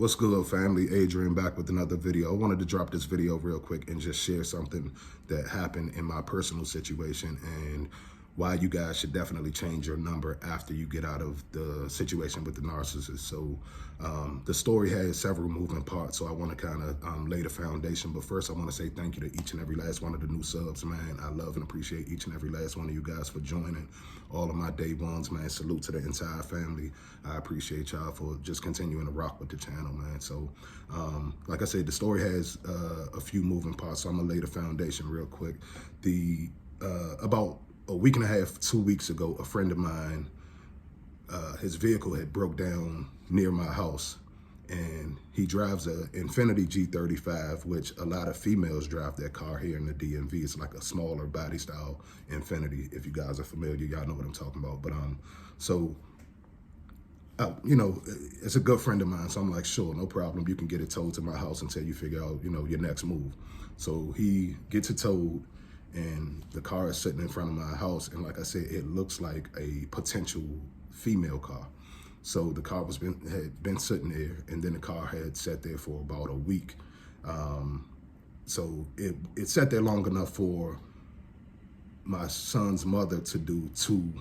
What's good, family? Adrian back with another video. I wanted to drop this video real quick and just share something that happened in my personal situation and why you guys should definitely change your number after you get out of the situation with the narcissist. So the story has several moving parts, so I want to kind of lay the foundation. But first, I want to say thank you to each and every last one of the new subs, man. I love and appreciate each and every last one of you guys for joining. All of my day ones, man. Salute to the entire family. I appreciate y'all for just continuing to rock with the channel, man. So like I said, the story has a few moving parts, so I'm gonna lay the foundation real quick. About a week and a half, 2 weeks ago, a friend of mine, his vehicle had broke down near my house, and he drives a Infiniti G35, which a lot of females drive that car here in the DMV. It's like a smaller body style Infiniti. If you guys are familiar, y'all know what I'm talking about. But you know, it's a good friend of mine, so I'm like, sure, no problem. You can get it towed to my house until you figure out, you know, your next move. So he gets it towed, and the car is sitting in front of my house, and like I said, it looks like a potential female car. So the car had been sitting there, and then the car had sat there for about a week. So it sat there long enough for my son's mother to do two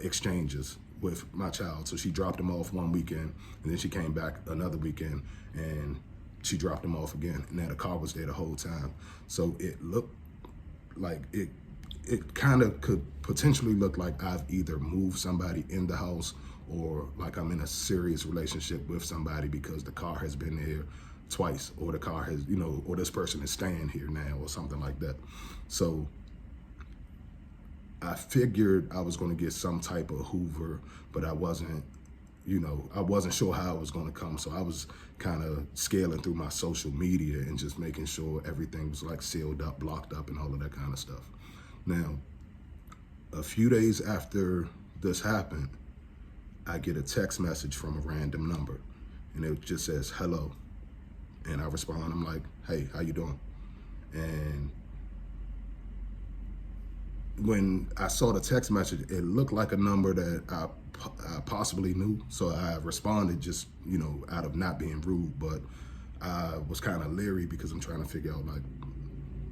exchanges with my child. So she dropped him off one weekend, and then she came back another weekend, and she dropped him off again. And now the car was there the whole time. So it looked like it kind of could potentially look like I've either moved somebody in the house or like I'm in a serious relationship with somebody, because the car has been there twice, or the car has, you know, or this person is staying here now or something like that. So I figured I was going to get some type of Hoover, but I wasn't, you know, I wasn't sure how it was going to come. So I was kind of scaling through my social media and just making sure everything was like sealed up, blocked up, and all of that kind of stuff. Now, a few days after this happened, I get a text message from a random number, and it just says, hello. And I respond, I'm like, hey, how you doing? And when I saw the text message, it looked like a number that I possibly knew. So I responded just, you know, out of not being rude, but I was kind of leery because I'm trying to figure out, like,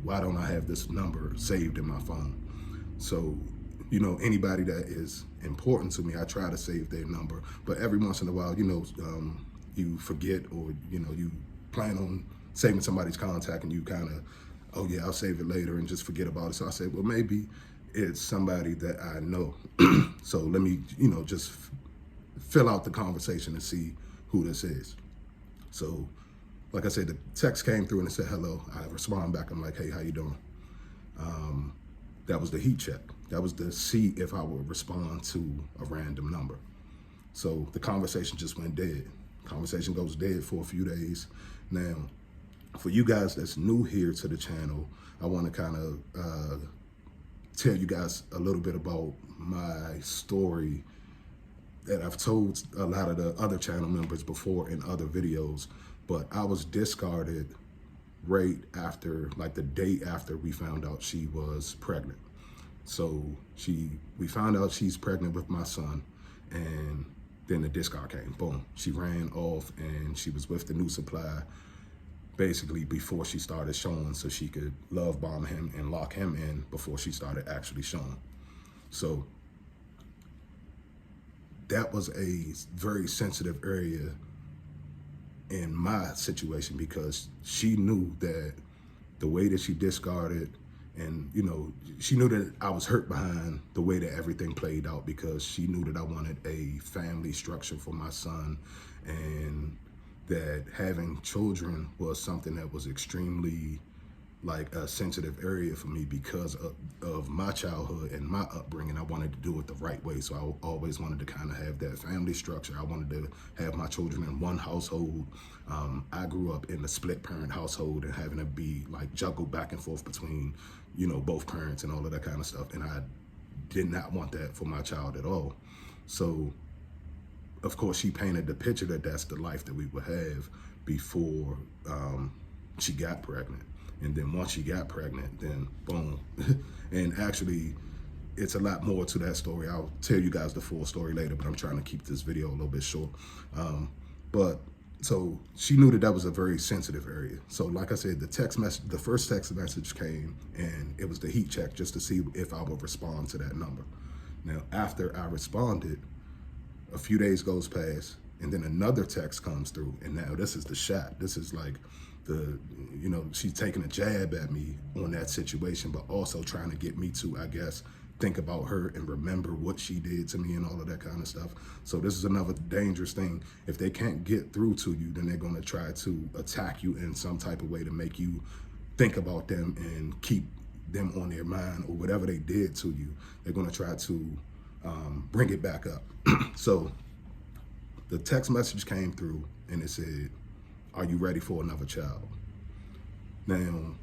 why don't I have this number saved in my phone? So, you know, anybody that is important to me, I try to save their number. But every once in a while, you know, you forget, or, you know, you plan on saving somebody's contact and you kind of, oh yeah, I'll save it later, and just forget about it. So I said, well, maybe it's somebody that I know. So let me, you know, just fill out the conversation and see who this is. So like I said, the text came through and it said, hello. I respond back. I'm like, hey, how you doing? That was the heat check. That was to see if I would respond to a random number. So the conversation just went dead. Conversation goes dead for a few days. Now, for you guys that's new here to the channel, I want to kind of tell you guys a little bit about my story that I've told a lot of the other channel members before in other videos. But I was discarded right after, like the day after we found out she was pregnant. So we found out she's pregnant with my son, and then the discard came, boom. She ran off, and she was with the new supply basically before she started showing, so she could love bomb him and lock him in before she started actually showing. So that was a very sensitive area in my situation, because she knew that the way that she discarded, and, you know, she knew that I was hurt behind the way that everything played out, because she knew that I wanted a family structure for my son, and that having children was something that was extremely like a sensitive area for me because of my childhood and my upbringing. I wanted to do it the right way. So I always wanted to kind of have that family structure. I wanted to have my children in one household. I grew up in a split parent household and having to be like juggled back and forth between, you know, both parents and all of that kind of stuff. And I did not want that for my child at all. So of course she painted the picture that that's the life that we would have before she got pregnant. And then once she got pregnant, then boom. And actually, it's a lot more to that story. I'll tell you guys the full story later, but I'm trying to keep this video a little bit short. But So she knew that that was a very sensitive area. So like I said, the first text message came, and it was the heat check just to see if I would respond to that number. Now, after I responded, a few days goes past, and then another text comes through, and now this is the shot. This is like she's taking a jab at me on that situation, but also trying to get me to, I guess, think about her and remember what she did to me and all of that kind of stuff. So this is another dangerous thing. If they can't get through to you, then they're going to try to attack you in some type of way to make you think about them and keep them on their mind, or whatever they did to you. They're going to try to bring it back up. So the text message came through, and it said, "Are you ready for another child?" Now,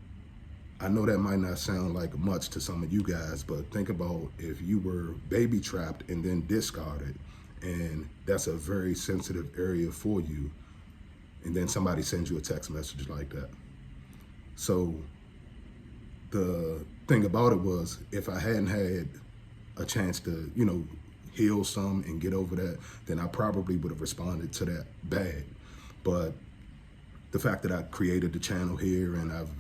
I know that might not sound like much to some of you guys, but think about if you were baby trapped and then discarded, and that's a very sensitive area for you, and then somebody sends you a text message like that. So the thing about it was, if I hadn't had a chance to, heal some and get over that, then I probably would have responded to that bad. But the fact that I created the channel here, and I've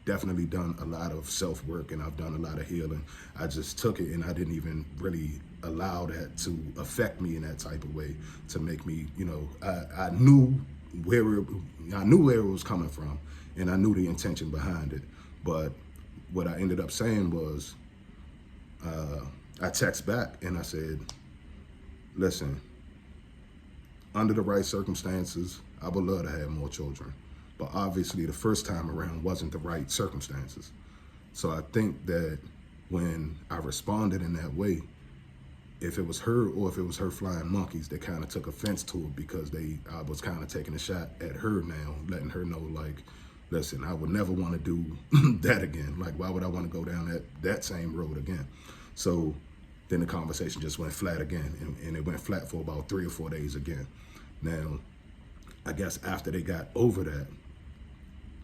definitely done a lot of self-work, and I've done a lot of healing, I just took it, and I didn't even really allow that to affect me in that type of way to make me, I knew where it was coming from, and I knew the intention behind it. But what I ended up saying was, I text back and I said, "Listen, under the right circumstances, I would love to have more children. But obviously the first time around wasn't the right circumstances." So I think that when I responded in that way, if it was her or if it was her flying monkeys, they kind of took offense to it, because I was kind of taking a shot at her now, letting her know, like, listen, I would never want to do that again. Like, why would I want to go down that same road again? So then the conversation just went flat again, and it went flat for about 3 or 4 days again. Now, I guess after they got over that,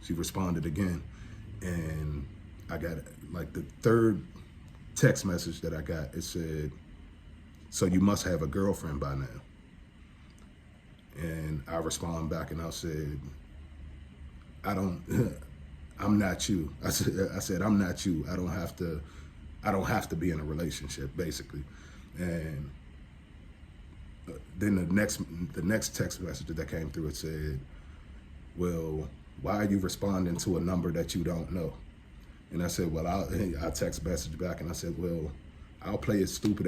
she responded again, and I got, like, the third text message that I got, it said, "So you must have a girlfriend by now." And I respond back and I said, I'm not you. I said, "I'm not you. I don't have to be in a relationship," basically. And then the next text message that came through, it said, "Well, why are you responding to a number that you don't know?" And I said, well, I text message back and I said, "Well, I'll play stupid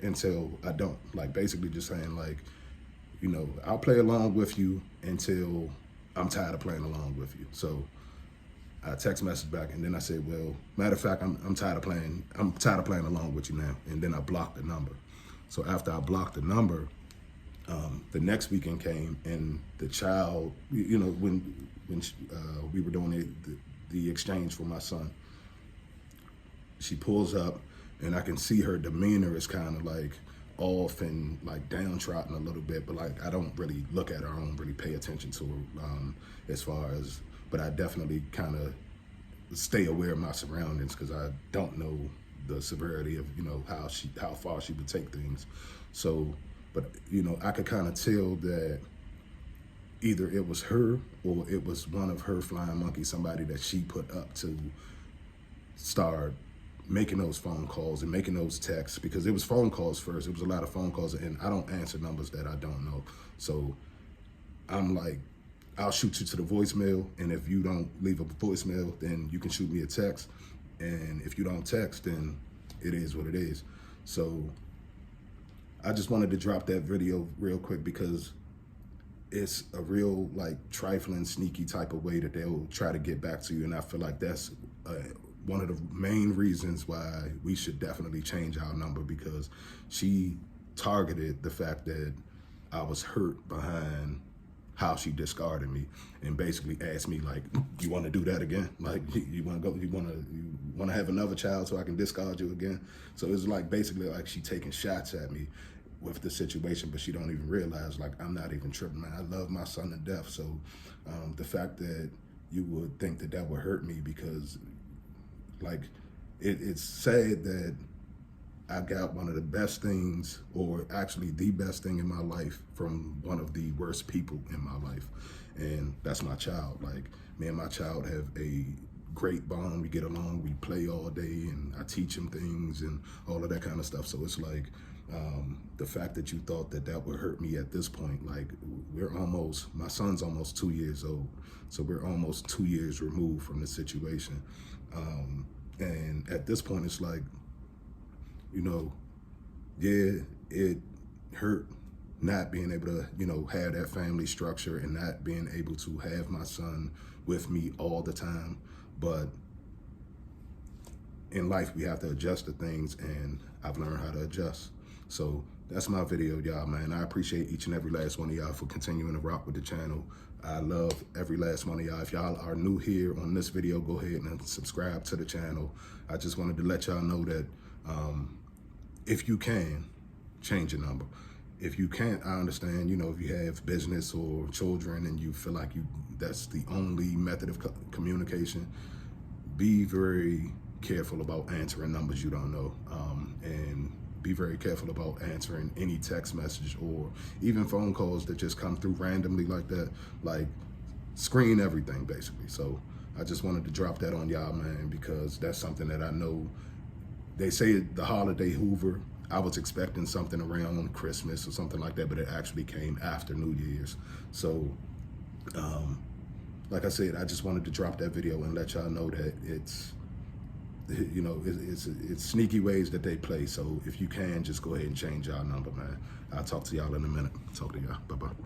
until I don't." Like, basically just saying, like, I'll play along with you until I'm tired of playing along with you. So I text message back, and then I said, "Well, matter of fact, I'm tired of playing along with you now." And then I blocked the number. So after I blocked the number, the next weekend came, and the child, when we were doing the exchange for my son, she pulls up, and I can see her demeanor is kind of like off and like downtrodden a little bit, but like I don't really look at her, I don't really pay attention to her but I definitely kind of stay aware of my surroundings, because I don't know the severity of how far she would take things. So, but I could kind of tell that either it was her or it was one of her flying monkeys, somebody that she put up to start making those phone calls and making those texts, because it was phone calls first. It was a lot of phone calls, and I don't answer numbers that I don't know. So I'm like, I'll shoot you to the voicemail, and if you don't leave a voicemail, then you can shoot me a text. And if you don't text, then it is what it is. So I just wanted to drop that video real quick, because it's a real, like, trifling, sneaky type of way that they'll try to get back to you. And I feel like that's one of the main reasons why we should definitely change our number, because she targeted the fact that I was hurt behind how she discarded me, and basically asked me, like, "You want to do that again? Like, you want to have another child so I can discard you again?" So it's like, basically, like, she taking shots at me with the situation, but she don't even realize, like, I'm not even tripping, man. I love my son to death. So the fact that you would think that would hurt me, because, like, it's sad that I got one of the best things, or actually the best thing in my life, from one of the worst people in my life. And that's my child. Like, me and my child have a great bond. We get along, we play all day, and I teach him things and all of that kind of stuff. So it's like, the fact that you thought that that would hurt me at this point, like, my son's almost 2 years old. So we're almost 2 years removed from the situation. And at this point, it's like, you know, yeah, it hurt not being able to, you know, have that family structure and not being able to have my son with me all the time. But in life, we have to adjust to things, and I've learned how to adjust. So that's my video, y'all, man. I appreciate each and every last one of y'all for continuing to rock with the channel. I love every last one of y'all. If y'all are new here on this video, go ahead and subscribe to the channel. I just wanted to let y'all know that if you can, change your number. If you can't, I understand, you know, if you have business or children and you feel like that's the only method of communication, be very careful about answering numbers you don't know. And be very careful about answering any text message or even phone calls that just come through randomly like that. Like, screen everything, basically. So I just wanted to drop that on y'all, man, because that's something that I know. They say the holiday Hoover. I was expecting something around Christmas or something like that, but it actually came after New Year's. So, like I said, I just wanted to drop that video and let y'all know that it's, you know, it's sneaky ways that they play. So if you can, just go ahead and change y'all number, man. I'll talk to y'all in a minute. Talk to y'all. Bye-bye.